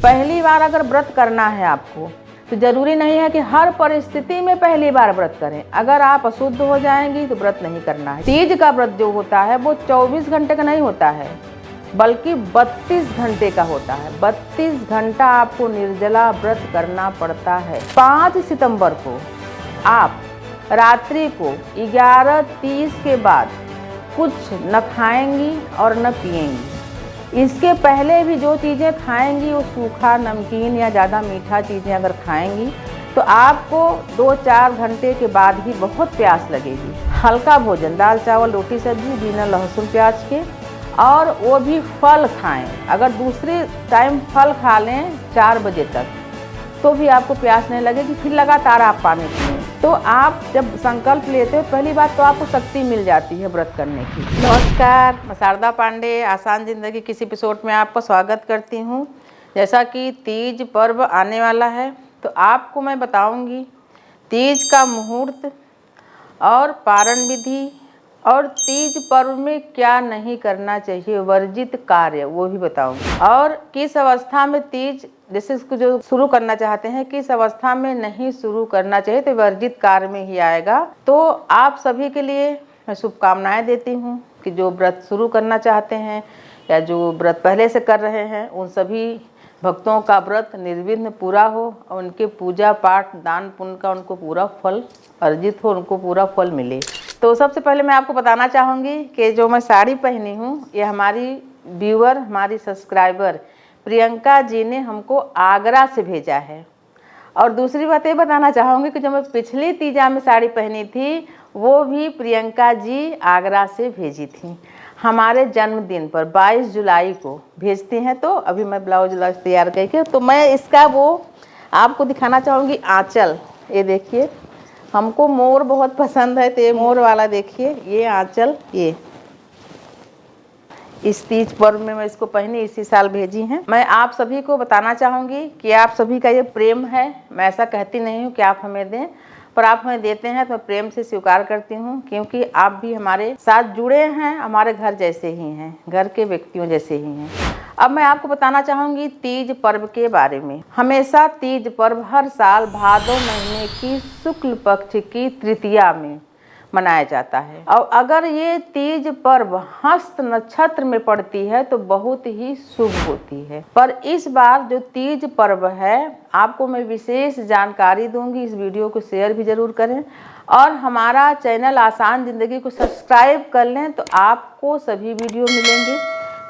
पहली बार अगर व्रत करना है आपको तो जरूरी नहीं है कि हर परिस्थिति में पहली बार व्रत करें। अगर आप अशुद्ध हो जाएंगी तो व्रत नहीं करना है। तीज का व्रत जो होता है वो 24 घंटे का नहीं होता है, बल्कि 32 घंटे का होता है। 32 घंटा आपको निर्जला व्रत करना पड़ता है। 5 सितंबर को आप रात्रि को 11:30 के बाद कुछ न खाएंगी और न पिएंगी। इसके पहले भी जो चीज़ें खाएंगी वो सूखा, नमकीन या ज़्यादा मीठा चीज़ें अगर खाएंगी तो आपको 2-4 घंटे के बाद ही बहुत प्यास लगेगी। हल्का भोजन, दाल चावल रोटी सब्जी बिना लहसुन प्याज के, और वो भी फल खाएं। अगर दूसरे टाइम फल खा लें 4 बजे तक तो भी आपको प्यास नहीं लगेगी। फिर लगातार आप पानी पिएं। तो आप जब संकल्प लेते हो पहली बात तो आपको शक्ति मिल जाती है व्रत करने की। नमस्कार, मैं शारदा पांडे आसान जिंदगी किस एपिसोड में आपका स्वागत करती हूँ। जैसा कि तीज पर्व आने वाला है तो आपको मैं बताऊंगी तीज का मुहूर्त और पारण विधि, और तीज पर्व में क्या नहीं करना चाहिए, वर्जित कार्य वो भी बताऊंगी। और किस अवस्था में तीज, जैसे इसको जो शुरू करना चाहते हैं, किस अवस्था में नहीं शुरू करना चाहिए, तो वर्जित कार्य में ही आएगा। तो आप सभी के लिए मैं शुभकामनाएं देती हूँ कि जो व्रत शुरू करना चाहते हैं या जो व्रत पहले से कर रहे हैं उन सभी भक्तों का व्रत निर्विघ्न पूरा हो और उनके पूजा पाठ दान पुण्य का उनको पूरा फल अर्जित हो, उनको पूरा फल मिले। तो सबसे पहले मैं आपको बताना चाहूँगी कि जो मैं साड़ी पहनी हूँ ये हमारी व्यूअर, हमारी सब्सक्राइबर प्रियंका जी ने हमको आगरा से भेजा है। और दूसरी बात ये बताना चाहूँगी कि जो मैं पिछली तीजा में साड़ी पहनी थी वो भी प्रियंका जी आगरा से भेजी थी हमारे जन्मदिन पर 22 जुलाई को भेजती हैं। तो अभी मैं ब्लाउज तैयार करके तो मैं इसका वो आपको दिखाना चाहूँगी आँचल। ये देखिए, हमको मोर बहुत पसंद है तो ये मोर वाला देखिए, ये आंचल, ये इस तीज पर्व में मैं इसको पहनी, इसी साल भेजी हैं। मैं आप सभी को बताना चाहूँगी कि आप सभी का ये प्रेम है। मैं ऐसा कहती नहीं हूँ कि आप हमें दें, पर आप हमें देते हैं तो मैं प्रेम से स्वीकार करती हूँ, क्योंकि आप भी हमारे साथ जुड़े हैं, हमारे घर जैसे ही हैं, घर के व्यक्तियों जैसे ही हैं। अब मैं आपको बताना चाहूँगी तीज पर्व के बारे में। हमेशा तीज पर्व हर साल भादो महीने की शुक्ल पक्ष की तृतीया में मनाया जाता है। और अगर ये तीज पर्व हस्त नक्षत्र में पड़ती है तो बहुत ही शुभ होती है। पर इस बार जो तीज पर्व है आपको मैं विशेष जानकारी दूंगी, इस वीडियो को शेयर भी जरूर करें और हमारा चैनल आसान जिंदगी को सब्सक्राइब कर लें तो आपको सभी वीडियो मिलेंगे।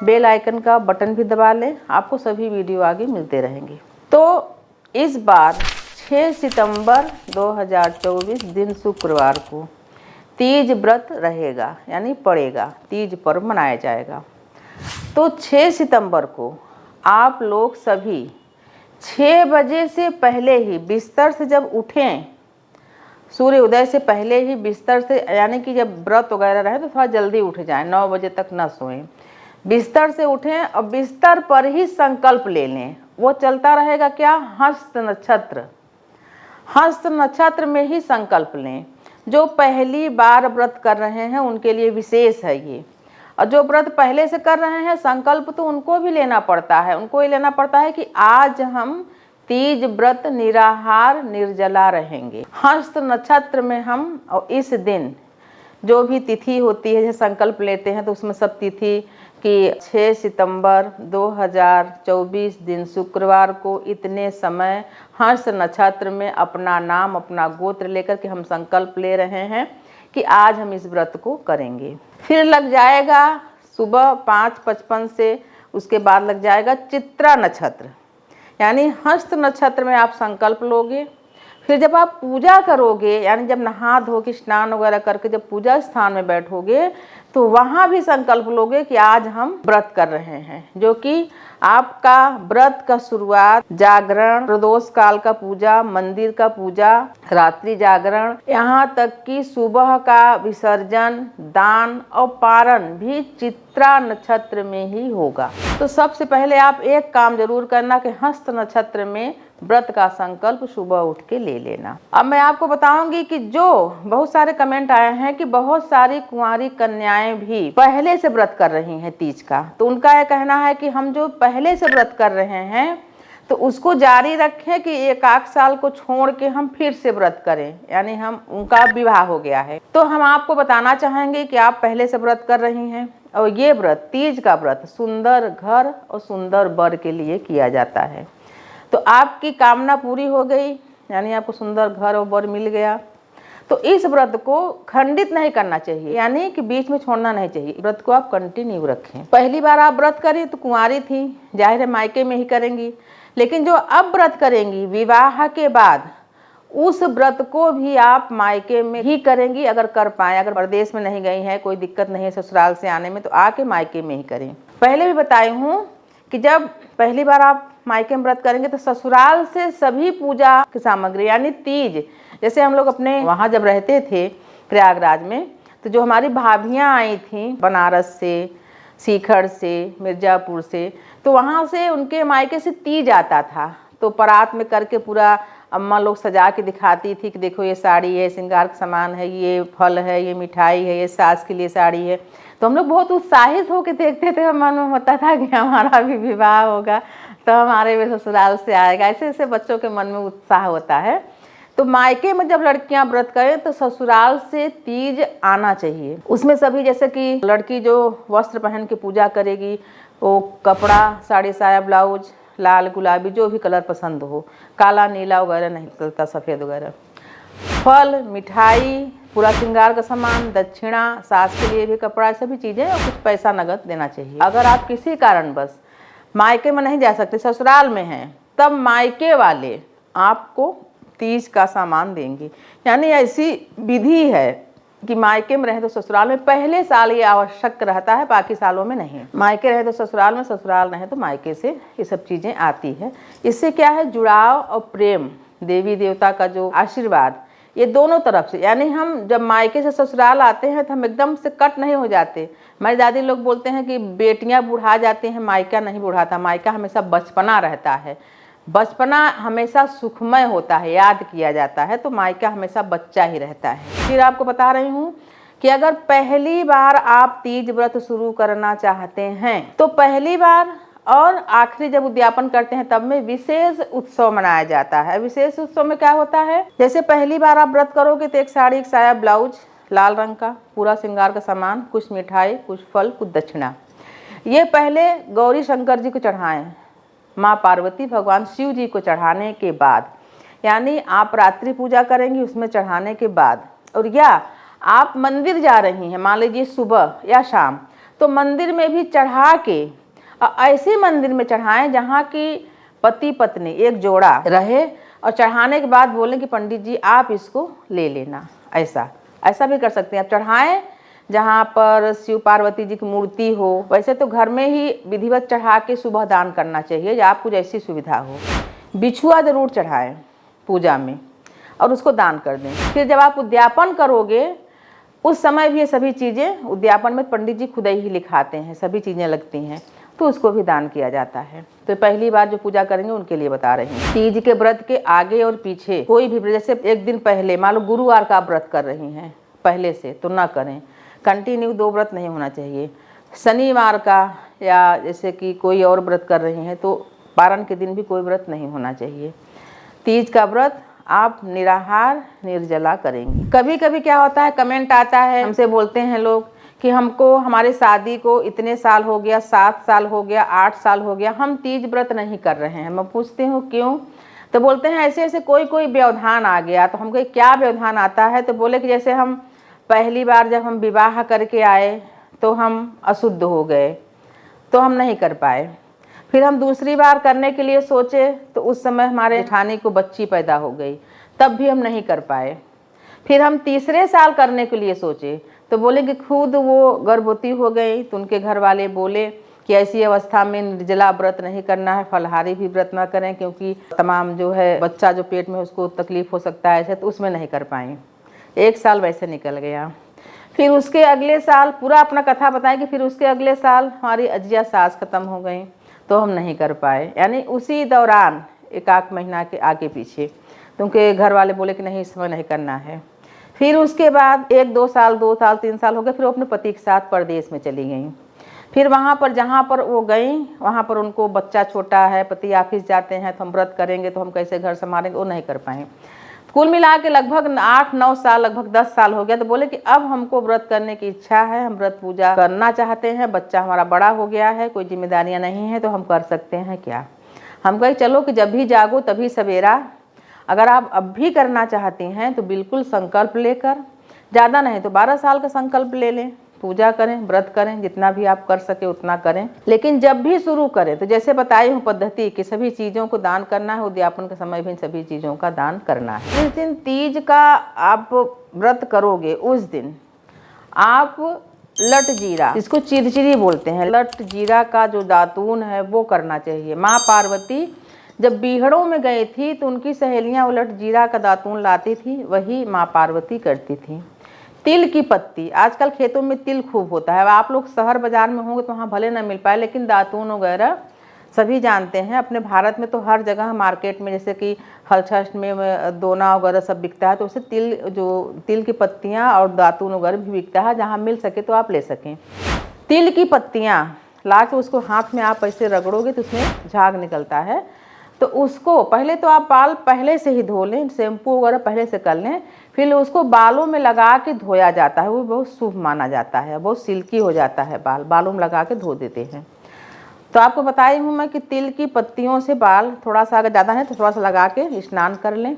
बेल आइकन का बटन भी दबा लें, आपको सभी वीडियो आगे मिलते रहेंगे। तो इस बार 6 सितंबर 2024 दिन शुक्रवार को तीज व्रत रहेगा, यानी पड़ेगा, तीज पर्व मनाया जाएगा। तो 6 सितंबर को आप लोग सभी 6 बजे से पहले ही बिस्तर से जब उठें, सूर्य उदय से पहले ही बिस्तर से, यानी कि जब व्रत वगैरह रहे तो थोड़ा जल्दी उठ जाएं, 9 बजे तक न सोएं। बिस्तर से उठें और बिस्तर पर ही संकल्प ले लें। वो चलता रहेगा क्या, हस्त नक्षत्र, हस्त नक्षत्र में ही संकल्प लें। जो पहली बार व्रत कर रहे हैं उनके लिए विशेष है ये, और जो व्रत पहले से कर रहे हैं संकल्प तो उनको भी लेना पड़ता है। उनको ये लेना पड़ता है कि आज हम तीज व्रत निराहार निर्जला रहेंगे हस्त नक्षत्र में हम। और इस दिन जो भी तिथि होती है, जैसे संकल्प लेते हैं तो उसमें सब तिथि कि 6 सितंबर 2024 दिन शुक्रवार को इतने समय हस्त नक्षत्र में अपना नाम अपना गोत्र लेकर के हम संकल्प ले रहे हैं कि आज हम इस व्रत को करेंगे। फिर लग जाएगा सुबह 5:55 से, उसके बाद लग जाएगा चित्रा नक्षत्र, यानी हस्त नक्षत्र में आप संकल्प लोगे। फिर जब आप पूजा करोगे, यानी जब नहा धो के स्नान वगैरह करके जब पूजा स्थान में बैठोगे तो वहाँ भी संकल्प लोगे कि आज हम व्रत कर रहे हैं। जो कि आपका व्रत का शुरुआत जागरण, प्रदोष काल का पूजा, मंदिर का पूजा, रात्रि जागरण, यहाँ तक कि सुबह का विसर्जन, दान और पारण भी चित्रा नक्षत्र में ही होगा। तो सबसे पहले आप एक काम जरूर करना कि हस्त नक्षत्र में व्रत का संकल्प सुबह उठ के ले लेना। अब मैं आपको बताऊंगी कि जो बहुत सारे कमेंट आए हैं कि बहुत सारी कुंवारी कन्याएं भी पहले से व्रत कर रही हैं तीज का, तो उनका यह कहना है कि हम जो पहले से व्रत कर रहे हैं तो उसको जारी रखें कि 1 साल को छोड़ के हम फिर से व्रत करें, यानी हम उनका विवाह हो गया है। तो हम आपको बताना चाहेंगे कि आप पहले से व्रत कर रही हैं और ये व्रत, तीज का व्रत, सुंदर घर और सुंदर वर के लिए किया जाता है। तो आपकी कामना पूरी हो गई, यानी आपको सुंदर घर और वर मिल गया। तो इस व्रत को खंडित नहीं करना चाहिए, यानी कि बीच में छोड़ना नहीं चाहिए। व्रत को आप कंटिन्यू रखें। पहली बार आप व्रत करी तो कुंवारी थी, जाहिर है मायके में ही करेंगी, लेकिन जो अब व्रत करेंगी विवाह के बाद, उस व्रत को भी आप मायके में ही करेंगी अगर कर पाए। अगर प्रदेश में नहीं गई हैं, कोई दिक्कत नहीं है ससुराल से आने में, तो आके मायके में ही करें। पहले भी बताई हूँ कि जब पहली बार आप मायके में व्रत करेंगे तो ससुराल से सभी पूजा की सामग्री, यानी तीज, जैसे हम लोग अपने वहाँ जब रहते थे प्रयागराज में, तो जो हमारी भाभियाँ आई थी बनारस से, सीकर से, मिर्ज़ापुर से, तो वहाँ से उनके मायके से तीज आता था। तो परात में करके पूरा अम्मा लोग सजा के दिखाती थी कि देखो ये साड़ी है, श्रृंगार का सामान है, ये फल है, ये मिठाई है, ये सास के लिए साड़ी है। तो हम लोग बहुत उत्साहित होकर देखते थे, मन में होता था कि हमारा भी विवाह होगा तो हमारे भी ससुराल से आएगा। ऐसे ऐसे बच्चों के मन में उत्साह होता है। तो मायके में जब लड़कियां व्रत करें तो ससुराल से तीज आना चाहिए। उसमें सभी, जैसे कि लड़की जो वस्त्र पहन के पूजा करेगी, वो कपड़ा, साड़ी, साया, ब्लाउज, लाल, गुलाबी, जो भी कलर पसंद हो, काला, नीला वगैरह नहीं चलता, सफ़ेद वगैरह, फल, मिठाई, पूरा श्रृंगार का सामान, दक्षिणा, सास के लिए भी कपड़ा, सभी चीज़ें, और कुछ पैसा नगद देना चाहिए। अगर आप किसी कारणवश मायके में नहीं जा सकते, ससुराल में हैं, तब मायके वाले आपको तीज का सामान देंगे। यानी ऐसी विधि है कि मायके में रहे तो ससुराल में पहले साल ये आवश्यक रहता है, बाकी सालों में नहीं। मायके रहे तो ससुराल में, ससुराल रहे तो मायके से ये सब चीज़ें आती है। इससे क्या है, जुड़ाव और प्रेम, देवी देवता का जो आशीर्वाद, ये दोनों तरफ से। यानी हम जब मायके से ससुराल आते हैं तो हम एकदम से कट नहीं हो जाते। हमारी दादी लोग बोलते हैं कि बेटियां बुढ़ा जाती हैं, मायका नहीं बुढ़ाता, मायका हमेशा बचपना रहता है, बचपना हमेशा सुखमय होता है, याद किया जाता है, तो मायका हमेशा बच्चा ही रहता है। फिर आपको बता रही हूँ कि अगर पहली बार आप तीज व्रत शुरू करना चाहते हैं तो पहली बार और आखिरी जब उद्यापन करते हैं तब में विशेष उत्सव मनाया जाता है। विशेष उत्सव में क्या होता है, जैसे पहली बार आप व्रत करोगे तो एक साड़ी, एक साया, ब्लाउज लाल रंग का, पूरा श्रृंगार का सामान, कुछ मिठाई, कुछ फल, कुछ दक्षिणा, ये पहले गौरी शंकर जी को चढ़ाएं, माँ पार्वती भगवान शिव जी को चढ़ाने के बाद, यानी आप रात्रि पूजा करेंगी उसमें चढ़ाने के बाद, और या आप मंदिर जा रही हैं, मान लीजिए सुबह या शाम, तो मंदिर में भी चढ़ा के, ऐसे मंदिर में चढ़ाएं जहाँ की पति पत्नी एक जोड़ा रहे, और चढ़ाने के बाद बोलें कि पंडित जी आप इसको ले लेना। ऐसा भी कर सकते हैं आप। चढ़ाएं जहाँ पर शिव पार्वती जी की मूर्ति हो, वैसे तो घर में ही विधिवत चढ़ा के सुबह दान करना चाहिए, या आपको जैसी सुविधा हो। बिछुआ जरूर चढ़ाएं पूजा में और उसको दान कर दें। फिर जब आप उद्यापन करोगे उस समय भी ये सभी चीज़ें, उद्यापन में पंडित जी खुद ही लिखाते हैं, सभी चीज़ें लगती हैं, तो उसको भी दान किया जाता है। तो पहली बार जो पूजा करेंगे उनके लिए बता रही हूँ। तीज के व्रत के आगे और पीछे कोई भी, जैसे एक दिन पहले, मान लो गुरुवार का आप व्रत कर रही हैं पहले से, तो ना करें। कंटिन्यू 2 व्रत नहीं होना चाहिए। शनिवार का या जैसे कि कोई और व्रत कर रही हैं तो पारण के दिन भी कोई व्रत नहीं होना चाहिए। तीज का व्रत आप निराहार निर्जला करेंगे। कभी कभी क्या होता है, कमेंट आता है, हमसे बोलते हैं लोग कि हमको, हमारे शादी को इतने साल हो गया, 7 साल हो गया, 8 साल हो गया, हम तीज व्रत नहीं कर रहे हैं। मैं पूछती हूँ क्यों, तो बोलते हैं ऐसे ऐसे कोई व्यवधान आ गया। तो हम कहे क्या व्यवधान आता है, तो बोले कि जैसे हम पहली बार जब हम विवाह करके आए तो हम अशुद्ध हो गए तो हम नहीं कर पाए। फिर हम दूसरी बार करने के लिए सोचे तो उस समय हमारे जेठानी को बच्ची पैदा हो गई, तब भी हम नहीं कर पाए। फिर हम तीसरे साल करने के लिए सोचे तो बोले कि खुद वो गर्भवती हो गई, तो उनके घर वाले बोले कि ऐसी अवस्था में निर्जला व्रत नहीं करना है, फलाहारी भी व्रत ना करें, क्योंकि तमाम जो है बच्चा जो पेट में उसको तकलीफ हो सकता है ऐसे, तो उसमें नहीं कर पाए। 1 साल वैसे निकल गया। फिर उसके अगले साल पूरा अपना कथा बताएं कि फिर उसके अगले साल हमारी अजिया सास खत्म हो गई तो हम नहीं कर पाए। यानी उसी दौरान 1 महीना के आगे पीछे, क्योंकि घर वाले बोले कि नहीं इस समय नहीं करना है। फिर उसके बाद 1-2 साल, 2 साल, 3 साल हो गए, फिर वो अपने पति के साथ परदेश में चली गई। फिर वहाँ पर जहाँ पर वो गई वहाँ पर उनको बच्चा छोटा है, पति ऑफिस जाते हैं, तो हम व्रत करेंगे तो हम कैसे घर संभालेंगे, वो नहीं कर पाए। कुल मिला के लगभग 8-9 साल, लगभग 10 साल हो गया। तो बोले कि अब हमको व्रत करने की इच्छा है, हम व्रत पूजा करना चाहते हैं, बच्चा हमारा बड़ा हो गया है, कोई जिम्मेदारियां नहीं है, तो हम कर सकते हैं क्या। हम कहे चलो कि जब भी जागो तभी सवेरा। अगर आप अब भी करना चाहती हैं तो बिल्कुल संकल्प लेकर, ज़्यादा नहीं तो 12 साल का संकल्प ले लें, पूजा करें, व्रत करें, जितना भी आप कर सके उतना करें। लेकिन जब भी शुरू करें तो जैसे बताई हूँ पद्धति कि सभी चीज़ों को दान करना है, उद्यापन के समय भी सभी चीज़ों का दान करना है। जिस दिन तीज का आप व्रत करोगे उस दिन आप लट जीरा, इसको चिरचिरी बोलते हैं, लट जीरा का जो दातून है वो करना चाहिए। माँ पार्वती जब बीहड़ों में गई थी तो उनकी सहेलियाँ वो लट जीरा का दातून लाती थी, वही माँ पार्वती करती थी। तिल की पत्ती, आजकल खेतों में तिल खूब होता है। आप लोग शहर बाजार में होंगे तो वहाँ भले ना मिल पाए, लेकिन दातून वगैरह सभी जानते हैं। अपने भारत में तो हर जगह मार्केट में, जैसे कि हलछष्ट में दोना वगैरह सब बिकता है, तो उससे तिल की पत्तियाँ और दातून वगैरह भी बिकता है। जहाँ मिल सके तो आप ले सकें। तिल की पत्तियाँ ला के उसको हाथ में आप ऐसे रगड़ोगे तो उसमें झाग निकलता है। तो उसको पहले तो आप बाल पहले से ही धो लें, शैम्पू वगैरह पहले से कर लें, फिर उसको बालों में लगा के धोया जाता है। वो बहुत शुभ माना जाता है, बहुत सिल्की हो जाता है बाल, बालों में लगा के धो देते हैं। तो आपको बताई हूँ मैं कि तिल की पत्तियों से बाल थोड़ा सा, अगर ज़्यादा है तो थोड़ा सा लगा के स्नान कर लें,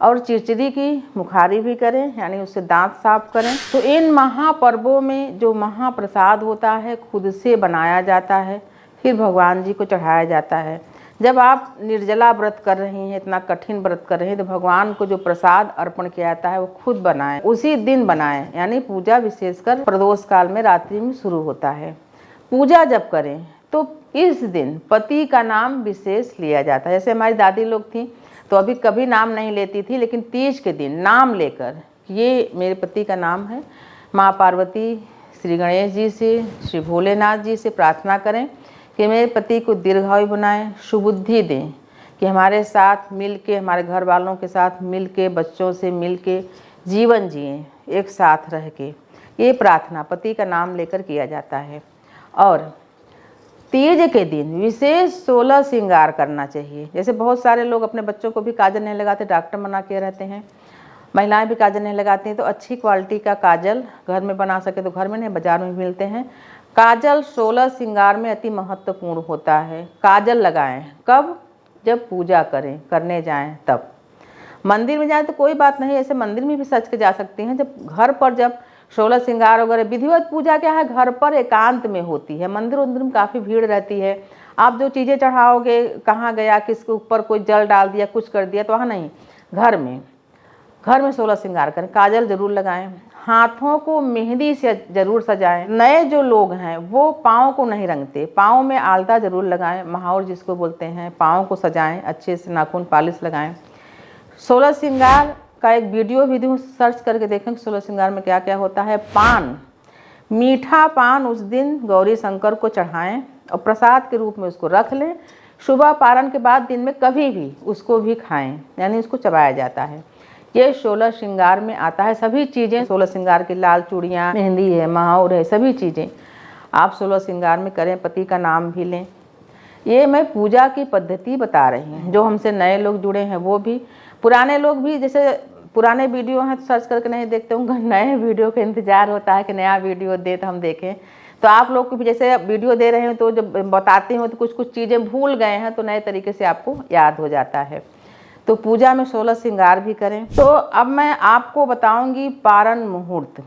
और चिरचिरी की मुखारी भी करें, यानी उससे दांत साफ करें। तो इन महापर्वों में जो महाप्रसाद होता है खुद से बनाया जाता है, फिर भगवान जी को चढ़ाया जाता है। जब आप निर्जला व्रत कर रही हैं, इतना कठिन व्रत कर रही हैं, तो भगवान को जो प्रसाद अर्पण किया जाता है वो खुद बनाएं, उसी दिन बनाएं। यानी पूजा विशेषकर प्रदोष काल में रात्रि में शुरू होता है। पूजा जब करें तो इस दिन पति का नाम विशेष लिया जाता है। जैसे हमारी दादी लोग थी तो अभी कभी नाम नहीं लेती थी, लेकिन तीज के दिन नाम लेकर, ये मेरे पति का नाम है, माँ पार्वती श्री गणेश जी से, श्री भोलेनाथ जी से प्रार्थना करें कि मेरे पति को दीर्घायु बनाएं, सुबुद्धि दें, कि हमारे साथ मिल के, हमारे घर वालों के साथ मिल के, बच्चों से मिल के जीवन जिएं, एक साथ रह के। ये प्रार्थना पति का नाम लेकर किया जाता है। और तीज के दिन विशेष 16 श्रृंगार करना चाहिए। जैसे बहुत सारे लोग अपने बच्चों को भी काजल नहीं लगाते, डॉक्टर मना किए रहते हैं, महिलाएं भी काजल नहीं लगाती हैं। तो अच्छी क्वालिटी का काजल घर में बना सके तो घर में, नहीं बाजार में भी मिलते हैं। काजल 16 श्रृंगार में अति महत्वपूर्ण होता है। काजल लगाएं कब? जब पूजा करें, करने जाएं तब। मंदिर में जाएं तो कोई बात नहीं, ऐसे मंदिर में भी सज के जा सकती हैं। जब घर पर जब 16 श्रृंगार वगैरह, विधिवत पूजा क्या है, घर पर एकांत में होती है। मंदिर उंदिर में काफ़ी भीड़ रहती है, आप जो चीज़ें चढ़ाओगे, कहाँ गया, किसके ऊपर कोई जल डाल दिया, कुछ कर दिया, तो वहाँ नहीं, घर में 16 श्रृंगार करें। काजल जरूर लगाएं, हाथों को मेहंदी से जरूर सजाएं। नए जो लोग हैं वो पाँव को नहीं रंगते, पाँव में आलता जरूर लगाएं, महावर जिसको बोलते हैं, पाँव को सजाएं, अच्छे से नाखून पालिश लगाएं। 16 श्रृंगार का एक वीडियो भी दूँ, सर्च करके देखें कि 16 श्रृंगार में क्या क्या होता है। पान, मीठा पान उस दिन गौरी शंकर को चढ़ाएं और प्रसाद के रूप में उसको रख लें। सुबह पारण के बाद दिन में कभी भी उसको भी खाएं, यानी उसको चबाया जाता है। ये 16 श्रृंगार में आता है। सभी चीज़ें 16 श्रृंगार की, लाल चूड़ियाँ, मेहंदी है, महावर है, सभी चीज़ें आप 16 श्रृंगार में करें। पति का नाम भी लें। ये मैं पूजा की पद्धति बता रही हूँ। जो हमसे नए लोग जुड़े हैं वो भी, पुराने लोग भी, जैसे पुराने वीडियो हैं तो सर्च करके नहीं देखते होंगे, नए वीडियो का इंतज़ार होता है कि नया वीडियो दे तो हम देखें। तो आप लोग को भी जैसे वीडियो दे रहे हैं तो जब बताते हो तो कुछ चीज़ें भूल गए हैं, तो नए तरीके से आपको याद हो जाता है। तो पूजा में 16 श्रृंगार भी करें। तो अब मैं आपको बताऊंगी पारण मुहूर्त।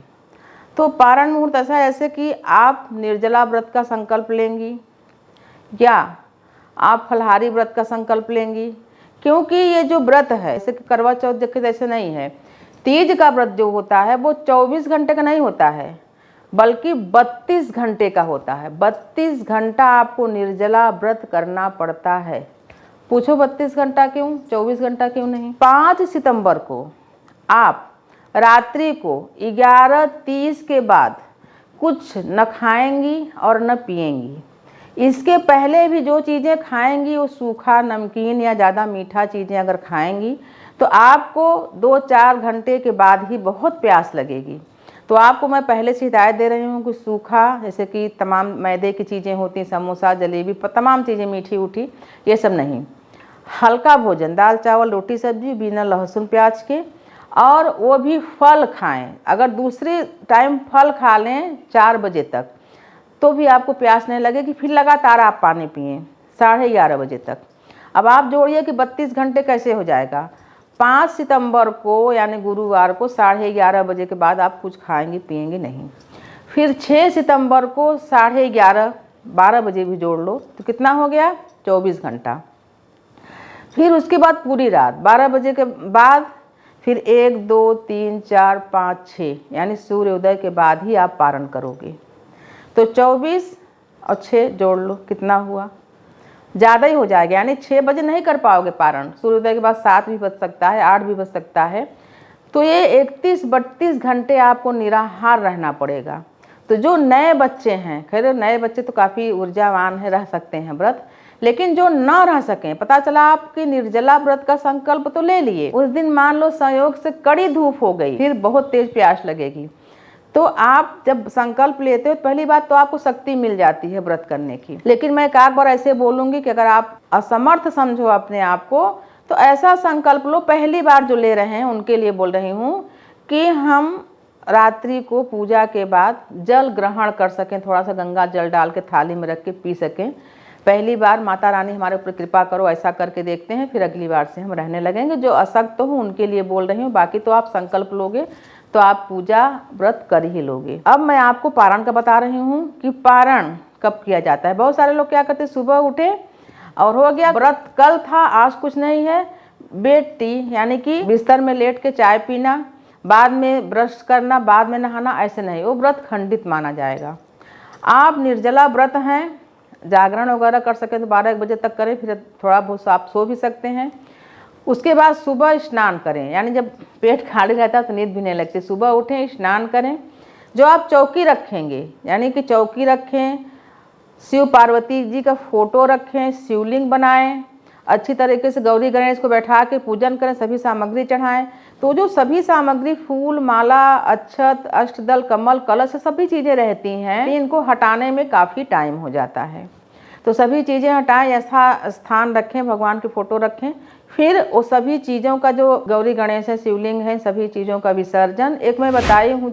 तो पारण मुहूर्त ऐसा है जैसे कि आप निर्जला व्रत का संकल्प लेंगी या आप फलाहारी व्रत का संकल्प लेंगी, क्योंकि ये जो व्रत है जैसे कि करवा चौथ के जैसे नहीं है। तीज का व्रत जो होता है वो 24 घंटे का नहीं होता है, बल्कि 32 घंटे का होता है। 32 घंटा आपको निर्जला व्रत करना पड़ता है। पूछो 32 घंटा क्यों, 24 घंटा क्यों नहीं? 5 सितंबर को आप रात्रि को 11:30 के बाद कुछ न खाएंगी और न पिएंगी। इसके पहले भी जो चीज़ें खाएंगी वो सूखा, नमकीन या ज़्यादा मीठा चीज़ें अगर खाएंगी तो आपको 2-4 घंटे के बाद ही बहुत प्यास लगेगी। तो आपको मैं पहले से हिदायत दे रही हूँ कि सूखा, जैसे कि तमाम मैदे की चीज़ें होती हैं, समोसा, जलेबी, तमाम चीज़ें मीठी उठी, ये सब नहीं। हल्का भोजन, दाल चावल रोटी सब्जी बिना लहसुन प्याज के, और वो भी फल खाएं। अगर दूसरे टाइम फल खा लें 4 बजे तक तो भी आपको प्यास नहीं लगेगी। फिर लगातार आप पानी पिएं 11:30 बजे तक। अब आप जोड़िए कि 32 घंटे कैसे हो जाएगा। 5 सितंबर को यानी गुरुवार को 11:30 बजे के बाद आप कुछ खाएंगे पिएंगे नहीं। फिर 6 सितंबर को 11:30 12 बजे भी जोड़ लो तो कितना हो गया, 24 घंटा। फिर उसके बाद पूरी रात 12 बजे के बाद फिर 1 2 3 4 5 6 यानी सूर्योदय के बाद ही आप पारण करोगे। तो 24 और 6 जोड़ लो, कितना हुआ, ज़्यादा ही हो जाएगा। यानी 6 बजे नहीं कर पाओगे पारण, सूर्योदय के बाद 7 भी बज सकता है, 8 भी बज सकता है। तो ये 31-32 घंटे आपको निराहार रहना पड़ेगा। तो जो नए बच्चे हैं, खैर नए बच्चे तो काफ़ी ऊर्जावान है, रह सकते हैं व्रत, लेकिन जो ना रह सकें, पता चला आपकी निर्जला व्रत का संकल्प तो ले लिए, उस दिन मान लो संयोग से कड़ी धूप हो गई, फिर बहुत तेज प्यास लगेगी, तो आप जब संकल्प लेते हो पहली बात तो आपको शक्ति मिल जाती है व्रत करने की। लेकिन मैं एक बार ऐसे बोलूँगी कि अगर आप असमर्थ समझो अपने आप को तो ऐसा संकल्प लो, पहली बार जो ले रहे हैं उनके लिए बोल रही हूँ कि हम रात्रि को पूजा के बाद जल ग्रहण कर सकें, थोड़ा सा गंगा जल डाल के थाली में रख के पी सकें। पहली बार माता रानी हमारे ऊपर कृपा करो, ऐसा करके देखते हैं, फिर अगली बार से हम रहने लगेंगे। जो अशक्त हो उनके लिए बोल रही हूँ, बाकी तो आप संकल्प लोगे तो आप पूजा व्रत कर ही लोगे। अब मैं आपको पारण का बता रही हूँ कि पारण कब किया जाता है। बहुत सारे लोग क्या करते हैं, सुबह उठे और हो गया व्रत कल था आज कुछ नहीं है, बेड टी यानी कि बिस्तर में लेट के चाय पीना, बाद में ब्रश करना, बाद में नहाना, ऐसे नहीं, वो व्रत खंडित माना जाएगा। आप निर्जला व्रत हैं, जागरण वगैरह कर सकें तो 12-1 बजे तक करें, फिर थोड़ा बहुत आप सो भी सकते हैं। उसके बाद सुबह स्नान करें, यानी जब पेट खाली रहता है तो नींद भी नहीं लगती, सुबह उठें स्नान करें। जो आप चौकी रखेंगे यानी कि चौकी रखें, शिव पार्वती जी का फोटो रखें, शिवलिंग बनाएं, अच्छी तरीके से गौरी गणेश को बैठा के पूजन करें, सभी सामग्री चढ़ाएं। तो जो सभी सामग्री फूल माला अक्षत अष्टदल कमल कलश सभी चीज़ें रहती हैं, इनको हटाने में काफ़ी टाइम हो जाता है। तो सभी चीज़ें हटाएं, ऐसा स्थान रखें, भगवान की फ़ोटो रखें। फिर वो सभी चीज़ों का जो गौरी गणेश है, शिवलिंग है, सभी चीज़ों का विसर्जन, एक मैं बताई हूँ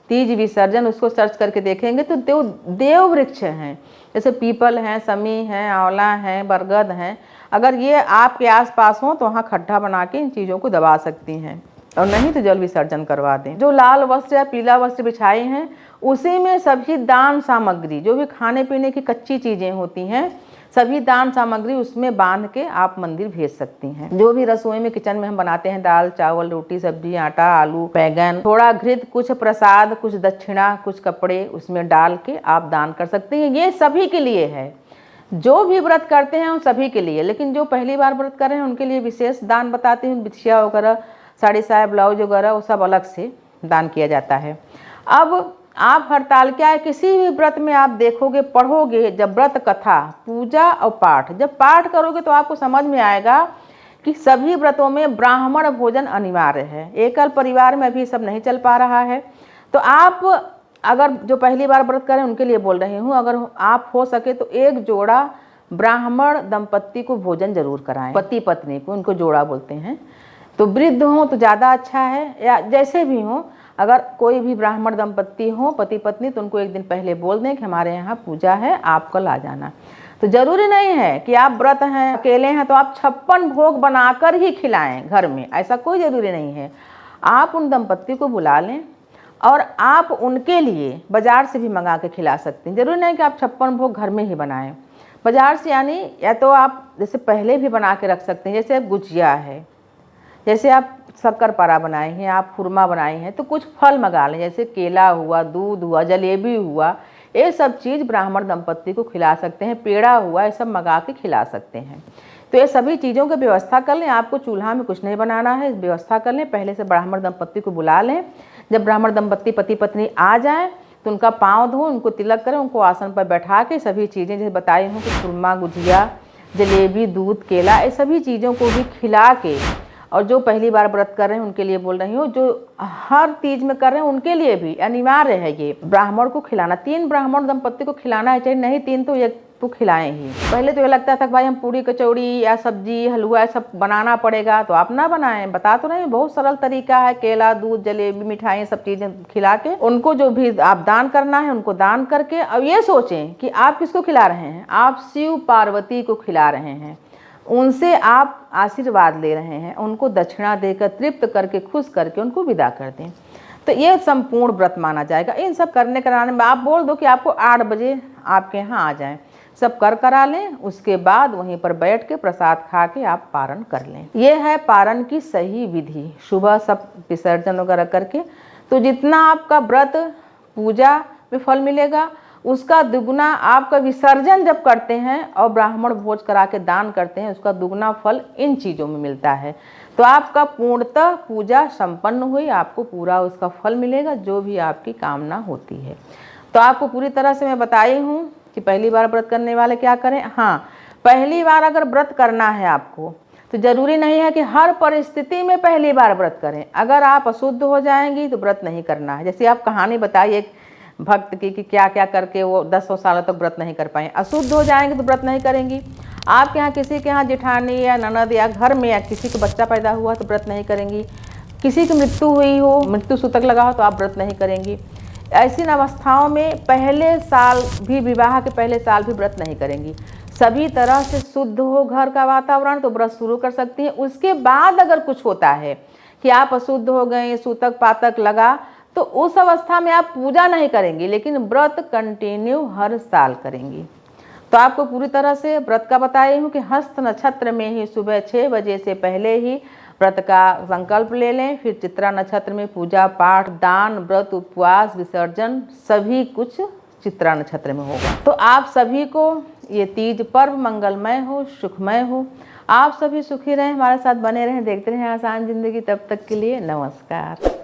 तीज विसर्जन, उसको सर्च करके देखेंगे तो देव वृक्ष हैं, जैसे पीपल हैं, समी हैं, आंवला हैं, बरगद हैं, अगर ये आपके आसपास हो तो वहाँ खड्डा बना के इन चीज़ों को दबा सकती हैं, और नहीं तो जल विसर्जन करवा दें। जो लाल वस्त्र या पीला वस्त्र बिछाए हैं उसी में सभी दान सामग्री, जो भी खाने पीने की कच्ची चीज़ें होती हैं, सभी दान सामग्री उसमें बांध के आप मंदिर भेज सकती हैं। जो भी रसोई में किचन में हम बनाते हैं, दाल चावल रोटी सब्जी आटा आलू बैंगन, थोड़ा घृत, कुछ प्रसाद, कुछ दक्षिणा, कुछ कपड़े उसमें डाल के आप दान कर सकते हैं। ये सभी के लिए है, जो भी व्रत करते हैं उन सभी के लिए। लेकिन जो पहली बार व्रत कर रहे हैं उनके लिए विशेष दान बताती हूँ, बिछिया वगैरह, साड़ी साया ब्लाउज वगैरह, वो सब अलग से दान किया जाता है। अब आप हड़ताल क्या है, किसी भी व्रत में आप देखोगे, पढ़ोगे, जब व्रत कथा पूजा और पाठ जब पाठ करोगे तो आपको समझ में आएगा कि सभी व्रतों में ब्राह्मण भोजन अनिवार्य है। एकल परिवार में अभी सब नहीं चल पा रहा है। तो आप अगर जो पहली बार व्रत करें उनके लिए बोल रही हूँ, अगर आप हो सके तो एक जोड़ा ब्राह्मण दंपत्ति को भोजन जरूर कराएं, पति पत्नी को, उनको जोड़ा बोलते हैं। तो वृद्ध हो तो ज़्यादा अच्छा है, या जैसे भी हो, अगर कोई भी ब्राह्मण दंपत्ति हो पति पत्नी तो उनको एक दिन पहले बोल दें कि हमारे यहाँ पूजा है, आप कल आ जाना। तो जरूरी नहीं है कि आप व्रत हैं अकेले हैं तो आप 56 भोग बनाकर ही खिलाएं घर में, ऐसा कोई ज़रूरी नहीं है। आप उन दंपत्ति को बुला लें और आप उनके लिए बाज़ार से भी मंगा के खिला सकते हैं। जरूरी नहीं कि आप 56 भोग घर में ही बनाएं, बाज़ार से, यानी या तो आप जैसे पहले भी बना के रख सकते हैं, जैसे गुजिया है, जैसे आप शक्करपारा बनाए हैं, आप खुरमा बनाए हैं, तो कुछ फल मंगा लें, जैसे केला हुआ, दूध हुआ, जलेबी हुआ, ये सब चीज़ ब्राह्मण दंपत्ति को खिला सकते हैं। पेड़ा हुआ, ये सब मंगा के खिला सकते हैं। तो ये सभी चीज़ों की व्यवस्था कर लें। आपको चूल्हा में कुछ नहीं बनाना है, व्यवस्था कर लें, पहले से ब्राह्मण दंपत्ति को बुला लें। जब ब्राह्मण दंपत्ति पति पत्नी आ जाएँ तो उनका पाँव धो, उनको तिलक करें, उनको आसन पर बैठा के सभी चीज़ें जैसे बताई हूँ कि खुरमा, गुजिया, जलेबी, दूध, केला, ये सभी चीज़ों को भी खिला के और जो पहली बार व्रत कर रहे हैं उनके लिए बोल रही हूँ, जो हर तीज में कर रहे हैं उनके लिए भी अनिवार्य है ये ब्राह्मण को खिलाना। 3 ब्राह्मण दंपत्ति को खिलाना है, चाहे नहीं 3 तो 1 तो खिलाएं ही। पहले तो ये लगता था कि भाई हम पूरी कचौड़ी या सब्जी हलवा सब बनाना पड़ेगा, तो आप ना बनाएं। बता तो नहीं, बहुत सरल तरीका है। केला, दूध, जलेबी, मिठाई सब चीजें खिला के उनको जो भी आप दान करना है उनको दान करके, अब ये सोचें कि आप किसको खिला रहे हैं। आप शिव पार्वती को खिला रहे हैं, उनसे आप आशीर्वाद ले रहे हैं, उनको दक्षिणा देकर तृप्त करके खुश करके उनको विदा कर दें, तो ये संपूर्ण व्रत माना जाएगा। इन सब करने कराने में आप बोल दो कि आपको 8 बजे आपके यहाँ आ जाएं, सब कर करा लें, उसके बाद वहीं पर बैठ के प्रसाद खा के आप पारण कर लें। ये है पारण की सही विधि। सुबह सब विसर्जन वगैरह करके, तो जितना आपका व्रत पूजा में फल मिलेगा उसका दुगुना आपका विसर्जन जब करते हैं और ब्राह्मण भोज करा के दान करते हैं, उसका दुगुना फल इन चीज़ों में मिलता है। तो आपका पूर्णतः पूजा संपन्न हुई, आपको पूरा उसका फल मिलेगा जो भी आपकी कामना होती है। तो आपको पूरी तरह से मैं बताई हूँ कि पहली बार व्रत करने वाले क्या करें। हाँ, पहली बार अगर व्रत करना है आपको तो जरूरी नहीं है कि हर परिस्थिति में पहली बार व्रत करें। अगर आप अशुद्ध हो जाएंगी तो व्रत नहीं करना है। जैसे आप कहानी बताई एक भक्त की कि क्या क्या करके वो 10 सालों तक व्रत नहीं कर पाए। अशुद्ध हो जाएंगे तो व्रत नहीं करेंगी। आपके यहाँ किसी के यहाँ जेठानी या ननद या घर में या किसी को बच्चा पैदा हुआ तो व्रत नहीं करेंगी। किसी की मृत्यु हुई हो, मृत्यु सूतक लगा हो तो आप व्रत नहीं करेंगी। ऐसी अवस्थाओं में पहले साल भी, विवाह के पहले साल भी व्रत नहीं करेंगी। सभी तरह से शुद्ध हो घर का वातावरण तो व्रत शुरू कर सकती हैं। उसके बाद अगर कुछ होता है कि आप अशुद्ध हो गए, सूतक पातक लगा, तो उस अवस्था में आप पूजा नहीं करेंगी, लेकिन व्रत कंटिन्यू हर साल करेंगी। तो आपको पूरी तरह से व्रत का बताई हूँ कि हस्त नक्षत्र में ही सुबह 6 बजे से पहले ही व्रत का संकल्प ले लें। फिर चित्रा नक्षत्र में पूजा पाठ, दान, व्रत, उपवास, विसर्जन सभी कुछ चित्रा नक्षत्र में होगा। तो आप सभी को ये तीज पर्व मंगलमय हो, सुखमय हो। आप सभी सुखी रहें, हमारे साथ बने रहें, देखते रहें आसान जिंदगी। तब तक के लिए नमस्कार।